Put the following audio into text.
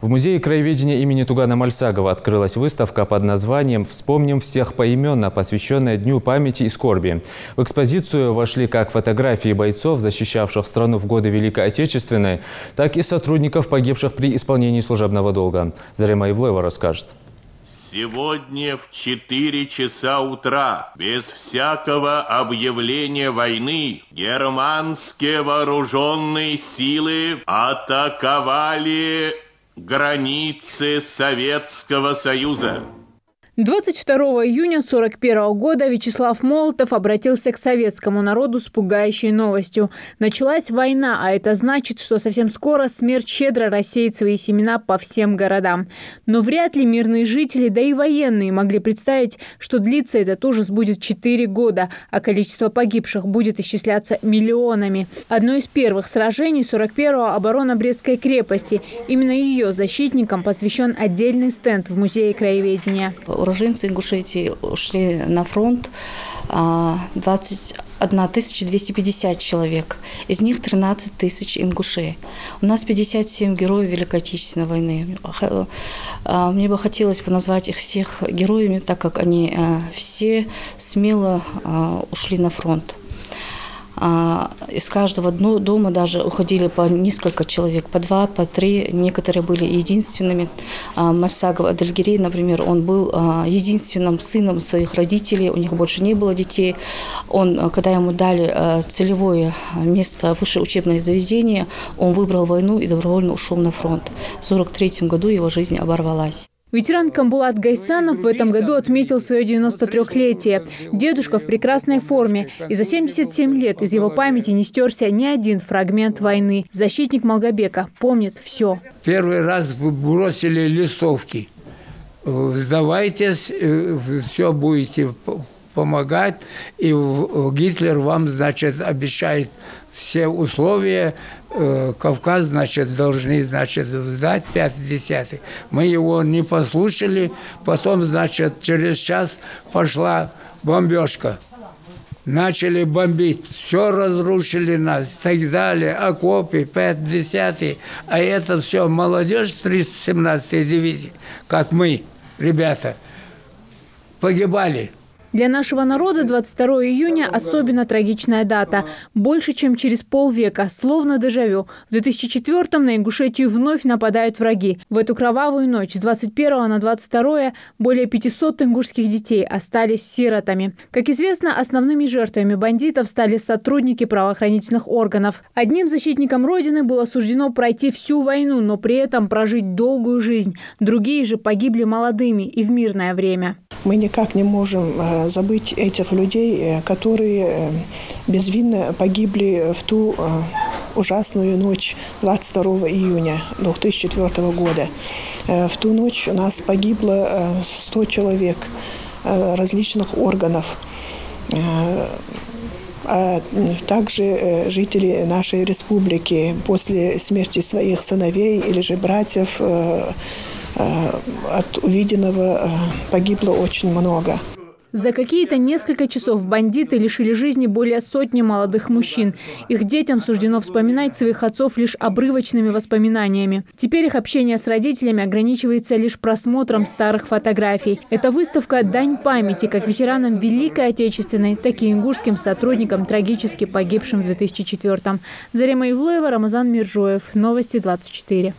В музее краеведения имени Тугана Мальсагова открылась выставка под названием «Вспомним всех поименно», посвященная Дню памяти и скорби. В экспозицию вошли как фотографии бойцов, защищавших страну в годы Великой Отечественной, так и сотрудников, погибших при исполнении служебного долга. Зарема Ивлеева расскажет. Сегодня в 4 часа утра, без всякого объявления войны, германские вооруженные силы атаковали границы Советского Союза. 22 июня 1941 года Вячеслав Молотов обратился к советскому народу с пугающей новостью. Началась война, а это значит, что совсем скоро смерть щедро рассеет свои семена по всем городам. Но вряд ли мирные жители, да и военные могли представить, что длиться этот ужас будет 4 года, а количество погибших будет исчисляться миллионами. Одно из первых сражений 41-го – оборона Брестской крепости. Именно ее защитникам посвящен отдельный стенд в музее краеведения. Уроженцы Ингушетии ушли на фронт 21 250 человек. Из них 13 тысяч ингушей. У нас 57 героев Великой Отечественной войны. Мне бы хотелось бы назвать их всех героями, так как они все смело ушли на фронт. Из каждого дома даже уходили по несколько человек, по 2, по 3. Некоторые были единственными. Мальсагов Адельгерей, например, он был единственным сыном своих родителей, у них больше не было детей. Он, когда ему дали целевое место, высшее учебное заведение, он выбрал войну и добровольно ушел на фронт. В 1943 году его жизнь оборвалась. Ветеран Камбулат Гайсанов в этом году отметил свое 93-летие. Дедушка в прекрасной форме. И за 77 лет из его памяти не стерся ни один фрагмент войны. Защитник Малгобека помнит все. Первый раз вы бросили листовки. Сдавайтесь, все будете помогать. И Гитлер вам, значит, обещает все условия. Кавказ, значит, должны, значит, сдать 5-10. Мы его не послушали. Потом, значит, через час пошла бомбежка. Начали бомбить. Все разрушили нас. И так далее. Окопы, 5-10. А это все молодежь 317-й дивизии, как мы, ребята, погибали. Для нашего народа 22 июня особенно трагичная дата. Больше, чем через полвека, словно дежавю. В 2004-м на Ингушетию вновь нападают враги. В эту кровавую ночь с 21 на 22 более 500 ингушских детей остались сиротами. Как известно, основными жертвами бандитов стали сотрудники правоохранительных органов. Одним защитникам Родины было суждено пройти всю войну, но при этом прожить долгую жизнь. Другие же погибли молодыми и в мирное время. Мы никак не можем забыть этих людей, которые безвинно погибли в ту ужасную ночь 22 июня 2004 года. В ту ночь у нас погибло 100 человек различных органов. А также жители нашей республики после смерти своих сыновей или же братьев от увиденного погибло очень много. За какие-то несколько часов бандиты лишили жизни более сотни молодых мужчин. Их детям суждено вспоминать своих отцов лишь обрывочными воспоминаниями. Теперь их общение с родителями ограничивается лишь просмотром старых фотографий. Эта выставка – дань памяти как ветеранам Великой Отечественной, так и ингушским сотрудникам, трагически погибшим в 2004-м. Зарема Ивлеева, Рамазан Миржоев. Новости 24.